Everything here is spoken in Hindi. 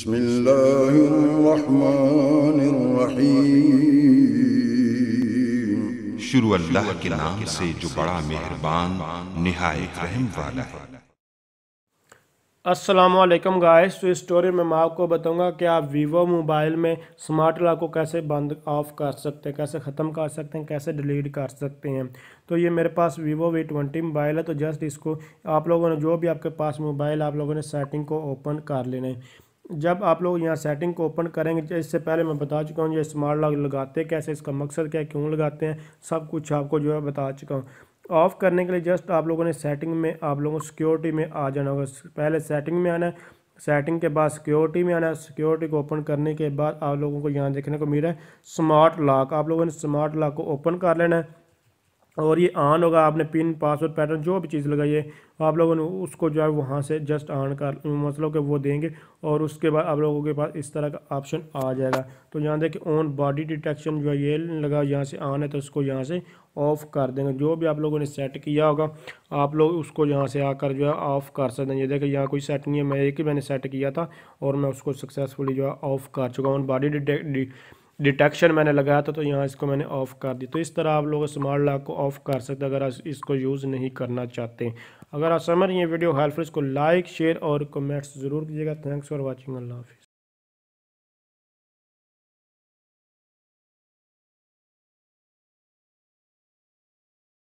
बिस्मिल्लाहिर्रहमानिर्रहीम। शुरू अल्लाह के नाम से जो बड़ा मेहरबान निहायत रहम वाला है। अस्सलामुअलैकुम गाइस। तो इस स्टोरी में मैं आपको बताऊंगा कि आप वीवो मोबाइल में स्मार्ट लॉक को कैसे बंद ऑफ कर सकते हैं, कैसे ख़त्म कर सकते हैं, कैसे डिलीट कर सकते हैं। तो ये मेरे पास वीवो V20 मोबाइल है। तो जस्ट इसको आप लोगों ने, जो भी आपके पास मोबाइल, आप लोगों ने सेटिंग को ओपन कर लेना है। जब आप लोग यहाँ सेटिंग को ओपन करेंगे, इससे पहले मैं बता चुका हूँ ये स्मार्ट लॉक लगाते कैसे, इसका मकसद क्या है, क्यों लगाते हैं, सब कुछ आपको जो है बता चुका हूँ। ऑफ़ करने के लिए जस्ट आप लोगों ने सेटिंग में, आप लोगों को सिक्योरिटी में आ जाना होगा। पहले सेटिंग में आना है, सेटिंग के बाद सिक्योरिटी में आना है। सिक्योरिटी को ओपन करने के बाद आप लोगों को यहाँ देखने को मिल रहा है स्मार्ट लॉक। आप लोगों ने स्मार्ट लॉक को ओपन कर लेना है और ये ऑन होगा। आपने पिन, पासवर्ड, पैटर्न जो भी चीज़ लगाई है आप लोगों ने उसको जो है वहाँ से जस्ट ऑन कर, मतलब कि वो देंगे और उसके बाद आप लोगों के पास इस तरह का ऑप्शन आ जाएगा। तो यहाँ देखिए ऑन बॉडी डिटेक्शन जो है ये लगा, यहाँ से ऑन है तो उसको यहाँ से ऑफ़ कर देंगे। जो भी आप लोगों ने सेट किया होगा आप लोग उसको यहाँ से आकर जो है ऑफ़ कर सकते हैं। ये देखिए यहाँ कोई सेट नहीं है, मैं एक ही मैंने सेट किया था और मैं उसको सक्सेसफुली जो है ऑफ़ कर चुका हूँ। बॉडी डिटेक्शन मैंने लगाया था तो यहाँ इसको मैंने ऑफ़ कर दी। तो इस तरह आप लोग स्मार्ट लॉक को ऑफ़ कर सकते हैं अगर आप इसको यूज़ नहीं करना चाहते। अगर आप समझ रही हैं वीडियो हेल्पफुल, इसको लाइक, शेयर और कमेंट्स ज़रूर कीजिएगा। Thanks for watching. अल्लाह हाफिज़।